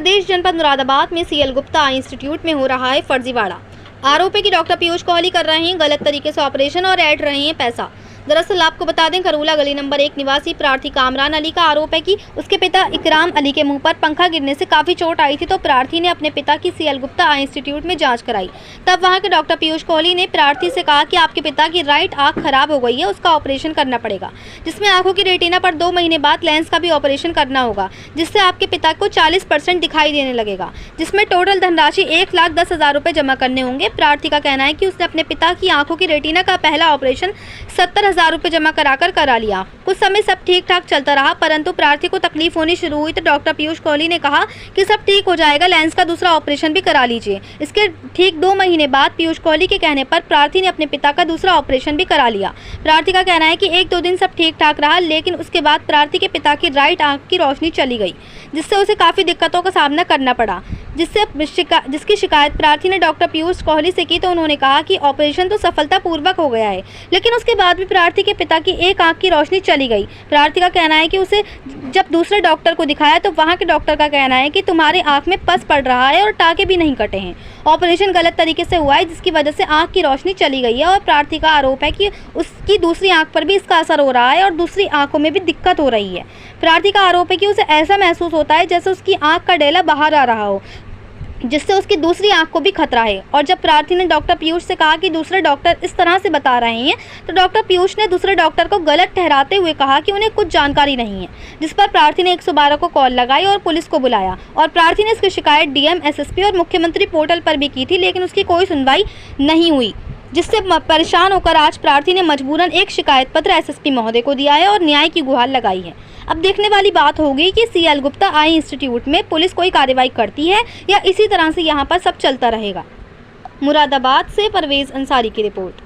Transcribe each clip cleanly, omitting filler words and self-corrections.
प्रदेश जनपद मुरादाबाद में सीएल गुप्ता आई इंस्टीट्यूट में हो रहा है फर्जीवाड़ा। आरोप है कि डॉक्टर पीयूष कोहली कर रहे हैं गलत तरीके से ऑपरेशन और ऐड रहे हैं पैसा। दरअसल आपको बता दें, खरूला गली नंबर 1 निवासी प्रार्थी कामरान अली का आरोप है कि उसके पिता इकराम अली के मुंह पर पंखा गिरने से काफी चोट आई थी, तो प्रार्थी ने अपने पिता की सीएल गुप्ता आई इंस्टीट्यूट में जांच कराई। तब वहां के डॉक्टर पीयूष कोहली ने प्रार्थी से कहा कि आपके पिता की राइट आंख खराब हो गई है, उसका ऑपरेशन करना पड़ेगा, जिसमें आंखों की रेटिना पर 2 महीने बाद लेंस का भी ऑपरेशन करना होगा, जिससे आपके पिता को 40% दिखाई देने लगेगा, जिसमें टोटल धनराशि 1,10,000 रुपए जमा करने होंगे। प्रार्थी का कहना है कि उसने अपने पिता की आंखों की रेटिना का पहला ऑपरेशन 70,000 रुपए जमा करा लिया। कुछ समय सब ठीक ठाक चलता रहा, परंतु प्रार्थी को तकलीफ होनी शुरू हुई तो डॉक्टर पीयूष कोहली ने कहा कि सब ठीक हो जाएगा, लेंस का दूसरा ऑपरेशन भी करा लीजिए। इसके ठीक 2 महीने बाद पीयूष कोहली के कहने पर प्रार्थी ने अपने पिता का दूसरा ऑपरेशन भी करा लिया। प्रार्थी का कहना है कि 1-2 दिन सब ठीक ठाक रहा, लेकिन उसके बाद प्रार्थी के पिता की राइट आंख की रोशनी चली गई, जिससे उसे काफी दिक्कतों का सामना करना पड़ा। जिसकी शिकायत प्रार्थी ने डॉक्टर पीयूष कोहली से की, तो उन्होंने कहा कि ऑपरेशन तो सफलतापूर्वक हो गया है, लेकिन उसके बाद भी प्रार्थी के पिता की एक आंख की रोशनी चली गई। प्रार्थी का कहना है कि उसे जब दूसरे डॉक्टर को दिखाया तो वहां के डॉक्टर का कहना है कि तुम्हारे आंख में पस पड़ रहा है और टाके भी नहीं कटे हैं, ऑपरेशन गलत तरीके से हुआ है, जिसकी वजह से आंख की रोशनी चली गई है। और प्रार्थी का आरोप है कि उसकी दूसरी आंख पर भी इसका असर हो रहा है और दूसरी आंखों में भी दिक्कत हो रही है। प्रार्थी का आरोप है कि उसे ऐसा महसूस होता है जैसे उसकी आंख का डेला बाहर आ रहा हो, जिससे उसकी दूसरी आंख को भी खतरा है। और जब प्रार्थी ने डॉक्टर पीयूष से कहा कि दूसरे डॉक्टर इस तरह से बता रहे हैं, तो डॉक्टर पीयूष ने दूसरे डॉक्टर को गलत ठहराते हुए कहा कि उन्हें कुछ जानकारी नहीं है, जिस पर प्रार्थी ने 112 को कॉल लगाई और पुलिस को बुलाया। और प्रार्थी ने इसकी शिकायत डीएम, एसएसपी और मुख्यमंत्री पोर्टल पर भी की थी, लेकिन उसकी कोई सुनवाई नहीं हुई, जिससे परेशान होकर आज प्रार्थी ने मजबूरन एक शिकायत पत्र एसएसपी महोदय को दिया है और न्याय की गुहार लगाई है। अब देखने वाली बात होगी कि सीएल गुप्ता आई इंस्टीट्यूट में पुलिस कोई कार्रवाई करती है या इसी तरह से यहाँ पर सब चलता रहेगा। मुरादाबाद से परवेज अंसारी की रिपोर्ट।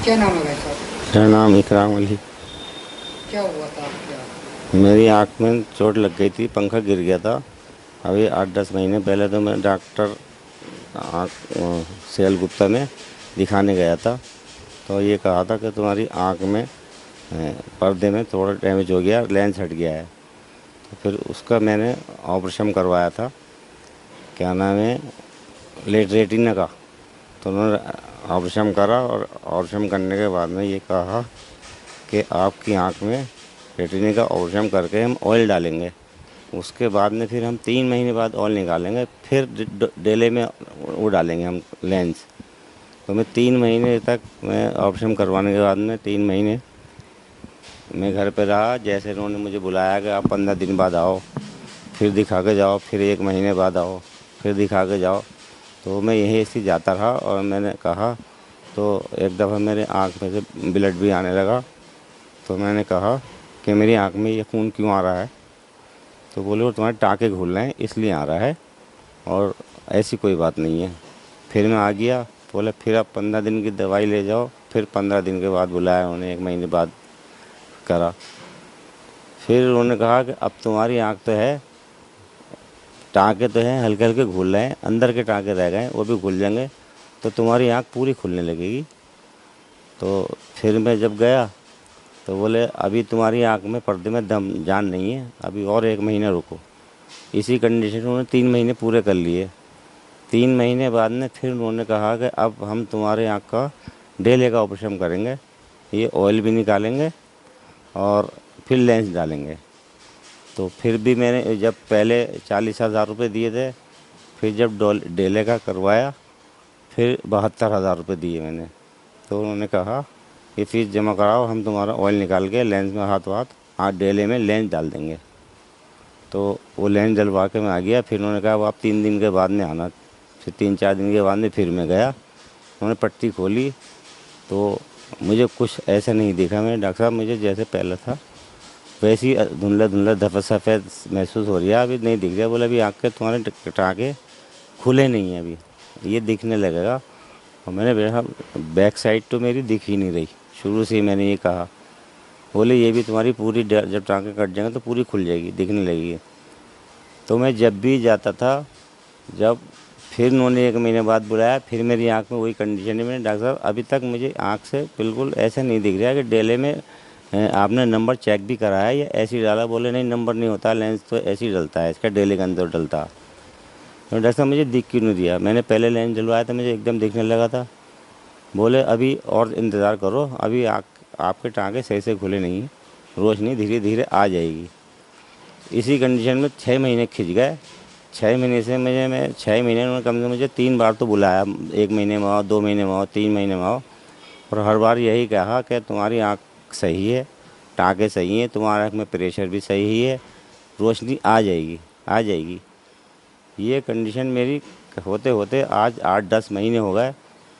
क्या नाम है भाई साहब? मेरा नाम इकराम अली। क्या हुआ था आपके? मेरी आँख में चोट लग गई थी, पंखा गिर गया था। अभी 8-10 महीने पहले तो मैं डॉक्टर सीएल गुप्ता में दिखाने गया था, तो ये कहा था कि तुम्हारी आँख में पर्दे में थोड़ा डैमेज हो गया, लेंस हट गया है। तो फिर उसका मैंने ऑपरेशन करवाया था, क्या नाम है, रेटिना का। तो उन्होंने ऑपरेशन करा और ऑपरेशन करने के बाद में ये कहा कि आपकी आंख में रेटिना का ऑपरेशन करके हम ऑयल डालेंगे। उसके बाद में फिर हम 3 महीने बाद ऑयल निकालेंगे, फिर डेले में वो डालेंगे हम लेंस। तो मैं 3 महीने तक मैं ऑपरेशन करवाने के बाद में 3 महीने मैं घर पे रहा। जैसे उन्होंने मुझे बुलाया कि आप 15 दिन बाद आओ, फिर दिखा के जाओ, फिर 1 महीने बाद आओ, फिर दिखा के जाओ, तो मैं यहीं ऐसे जाता रहा। और मैंने कहा तो एक दफ़ा मेरे आँख में से ब्लड भी आने लगा, तो मैंने कहा कि मेरी आँख में ये खून क्यों आ रहा है? तो बोले वो तुम्हारे टाँके घुल रहे हैं इसलिए आ रहा है, और ऐसी कोई बात नहीं है। फिर मैं आ गया, बोले फिर आप 15 दिन की दवाई ले जाओ। फिर 15 दिन के बाद बुलाया उन्हें, 1 महीने बाद करा। फिर उन्होंने कहा कि अब तुम्हारी आँख तो है, टाँके तो हैं, हल्के हल्के घुल रहे हैं, अंदर के टाँके रह गए, वो भी घुल जाएंगे तो तुम्हारी आँख पूरी खुलने लगेगी। तो फिर मैं जब गया तो बोले अभी तुम्हारी आँख में पर्दे में दम जान नहीं है, अभी और 1 महीना रुको। इसी कंडीशन में उन्होंने 3 महीने पूरे कर लिए। 3 महीने बाद में फिर उन्होंने कहा कि अब हम तुम्हारे आँख का डेले का ऑपरेशन करेंगे, ये ऑयल भी निकालेंगे और फिर लेंस डालेंगे। तो फिर भी मैंने जब पहले 40,000 रुपये दिए थे, फिर जब डेले का करवाया फिर 72,000 रुपये दिए मैंने। तो उन्होंने कहा ये फ़ीस जमा कराओ, हम तुम्हारा ऑयल निकाल के लेंस में हाथ डेले में लेंस डाल देंगे। तो वो लेंस डलवा के मैं आ गया। फिर उन्होंने कहा वो आप 3 दिन के बाद में आना। फिर 3-4 दिन के बाद में फिर मैं गया, उन्होंने पट्टी खोली तो मुझे कुछ ऐसा नहीं दिखा। मैंने डॉक्टर साहब मुझे जैसे पहले था वैसे ही धुंधला धुंधला सफ़ेद महसूस हो रही है, अभी नहीं दिख रहा। बोला अभी आँख के तुम्हारे टाँके खुले नहीं हैं, अभी ये दिखने लगेगा। और मैंने देखा बैक साइड तो मेरी दिख ही नहीं रही, शुरू से ही मैंने ये कहा। बोले ये भी तुम्हारी पूरी जब टाँके कट जाएंगे तो पूरी खुल जाएगी, दिखने लगेगी। तो मैं जब भी जाता था, जब फिर उन्होंने 1 महीने बाद बुलाया, फिर मेरी आँख में वही कंडीशन है। मैंने डॉक्टर साहब अभी तक मुझे आँख से बिल्कुल ऐसा नहीं दिख रहा है कि डेले में आपने नंबर चेक भी कराया या ऐसे ही डाला। बोले नहीं नंबर नहीं होता, लेंस तो ऐसे ही डलता है, इसका डेले के अंदर डलता। तो डॉक्टर साहब मुझे दिख क्यों नहीं दिया? मैंने पहले लेंस डलवाया था, मुझे एकदम दिखने लगा था। बोले अभी और इंतज़ार करो, अभी आपके टाँके सही से खुले नहीं हैं, रोशनी धीरे धीरे आ जाएगी। इसी कंडीशन में 6 महीने खिंच गए। 6 महीने से मैं 6 महीने उन्होंने कम से मुझे 3 बार तो बुलाया, 1 महीने में आओ, 2 महीने में आओ, 3 महीने में आओ, और हर बार यही कहा कि तुम्हारी आँख सही है, टाँके सही हैं, तुम्हारे आँख में प्रेशर भी सही है, रोशनी आ जाएगी। ये कंडीशन मेरी होते होते आज 8-10 महीने हो गए,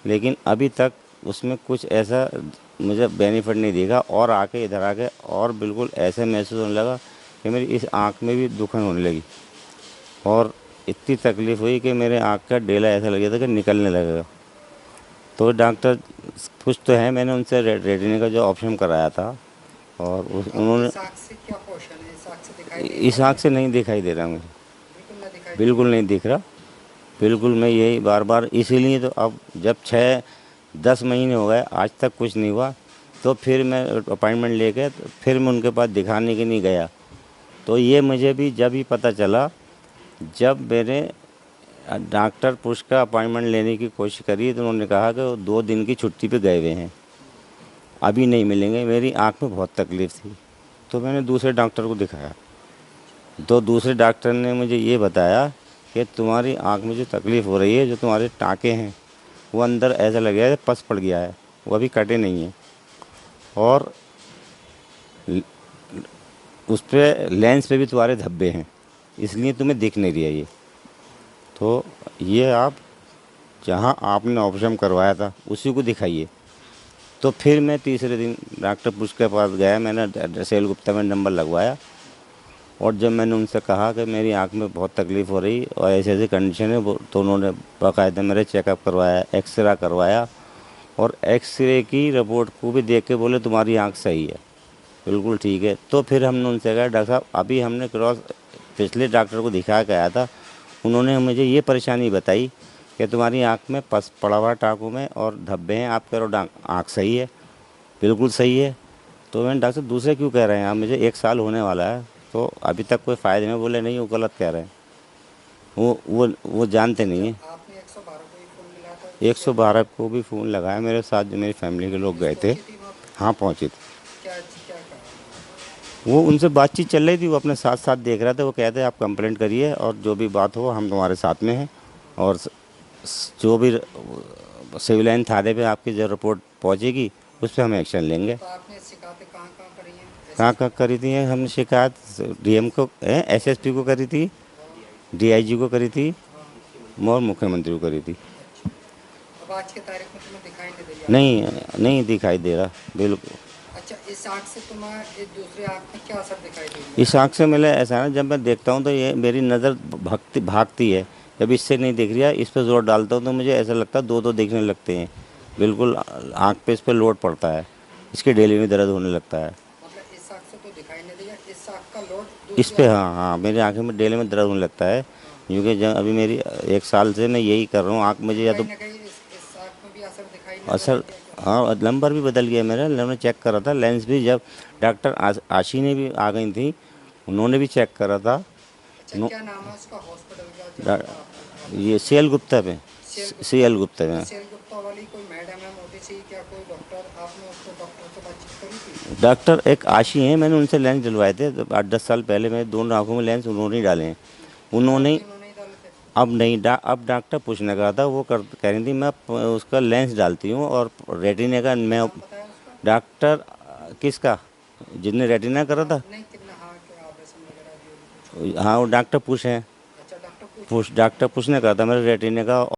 लेकिन अभी तक उसमें कुछ ऐसा मुझे बेनिफिट नहीं दिखा। और आके इधर आके और बिल्कुल ऐसे महसूस होने लगा कि मेरी इस आँख में भी दुखन होने लगी, और इतनी तकलीफ़ हुई कि मेरे आँख का डेला ऐसा लग गया था कि निकलने लगेगा। तो डॉक्टर कुछ तो है, मैंने उनसे रेटिना का जो ऑप्शन कराया था, और उन्होंने इस आँख से क्या पोषण है? इस आँख से दिखाई इस आँख से नहीं दिखाई दे रहा मुझे, बिल्कुल ना दिखाई बिल्कुल नहीं दिख रहा, बिल्कुल। मैं यही बार इसीलिए तो अब जब 6-10 महीने हो गए आज तक कुछ नहीं हुआ, तो फिर मैं अपॉइंटमेंट लेके तो फिर मैं उनके पास दिखाने के लिए गया। तो ये मुझे भी जब ही पता चला, जब मैंने डॉक्टर पुश का अपॉइंटमेंट लेने की कोशिश करी, तो उन्होंने कहा कि वो 2 दिन की छुट्टी पे गए हुए हैं, अभी नहीं मिलेंगे। मेरी आँख में बहुत तकलीफ़ थी, तो मैंने दूसरे डॉक्टर को दिखाया। तो दूसरे डॉक्टर ने मुझे ये बताया कि तुम्हारी आँख में जो तकलीफ़ हो रही है, जो तुम्हारे टाँके हैं वो अंदर ऐसा लग गया है पस पड़ गया है, वो अभी कटे नहीं हैं, और उस पर लेंस पे भी तुम्हारे धब्बे हैं, इसलिए तुम्हें दिख नहीं रही है ये। तो ये आप जहाँ आपने ऑपरेशन करवाया था उसी को दिखाइए। तो फिर मैं तीसरे दिन डॉक्टर पुश के पास गया, मैंने सेल गुप्ता में नंबर लगवाया, और जब मैंने उनसे कहा कि मेरी आंख में बहुत तकलीफ़ हो रही और ऐसी ऐसी कंडीशन है, तो उन्होंने बाकायदा मेरे चेकअप करवाया, एक्सरे करवाया, और एक्सरे की रिपोर्ट को भी देख के बोले तुम्हारी आंख सही है, बिल्कुल ठीक है। तो फिर हमने उनसे कहा डॉक्टर साहब अभी हमने पिछले डॉक्टर को दिखा के आया था, उन्होंने मुझे ये परेशानी बताई कि तुम्हारी आँख में पस पड़ा हुआ टाँकों में और धब्बे हैं, आप कह रहे हो आँख सही है, बिल्कुल सही है। तो मैंने डॉक्टर दूसरे क्यों कह रहे हैं आप, मुझे 1 साल होने वाला है, तो अभी तक कोई फ़ायदे में? बोले नहीं वो गलत कह रहे हैं, वो जानते नहीं हैं। आपने 112 को ही फ़ोन मिला था? 112 को भी फ़ोन लगाया, मेरे साथ जो मेरी फैमिली के लोग गए थे। पहुंची थी वहाँ पे? हाँ पहुँचे थे। क्या कहा? वो उनसे बातचीत चल रही थी, वो अपने साथ साथ देख रहे थे। वो कहते आप कंप्लेंट करिए और जो भी बात हो हम तुम्हारे साथ में हैं, और जो भी सिविल लाइन थाने पे आपकी जो रिपोर्ट पहुंचेगी उस पर हम एक्शन लेंगे। तो आपने शिकायतें कहाँ करी हैं? कहाँ करी थी हमने शिकायत? डीएम को, एसएसपी को करी थी, डीआईजी को करी थी, और मुख्यमंत्री को करी थी। अब आज की तारीख में तुम्हें दिखाई नहीं दे रही? नहीं दिखाई दे रहा बिल्कुल। अच्छा, इस आँख से तुम्हें इस दूसरी आँख में क्या असर दिखाई दे रहा है? इस आँख से मिले ऐसा है, जब मैं देखता हूँ तो ये मेरी नज़र भागती है। जब इससे नहीं दिख रही है, इस पर जोर डालता हूँ तो मुझे ऐसा लगता है 2-2 दिखने लगते हैं, बिल्कुल आँख पे इस पर लोड पड़ता है, इसके डेली में दर्द होने लगता है। मतलब इस आँख से तो दिखाई नहीं देगा, इस आँख का लोड इस पे हाँ मेरी आँखें में डेली में दर्द होने लगता है, क्योंकि जब अभी मेरी 1 साल से मैं यही कर रहा हूँ। आँख मुझे या तो इस आँख में भी असर दिखाई नहीं असर, हाँ नंबर भी बदल गया मेरा, मैंने चेक करा था लेंस भी। जब डॉक्टर आशी ने भी आ गई थी, उन्होंने भी चेक करा था। अच्छा, क्या नाम है उसका हॉस्पिटल का? ये सीएल गुप्ता पे, सीएल गुप्ता में। सेल गुप्ता वाली कोई मैडम है मोटी सी, क्या कोई डॉक्टर? आपने उसको डॉक्टर से बातचीत करी? डॉक्टर एक आशी हैं, मैंने उनसे लेंस डलवाए थे 8-10 साल पहले। मेरे दोनों आँखों में लेंस उन्होंने ही डाले हैं। उन्होंने इन्होंने ही डाले थे। अब नहीं अब डॉक्टर पूछने का था, वो कह रही थी मैं उसका लेंस डालती हूँ और रेटिना का मैं पता है उसका? डॉक्टर किसका, जिसने रेटिना करा था? नहीं, कितना हाँ के ऑपरेशन वगैरह भी होगी कुछ? हाँ वो डॉक्टर पूछे हैं, अच्छा, डॉक्टर पूछ डॉक्टर पूछने का था मेरे रेटिना का।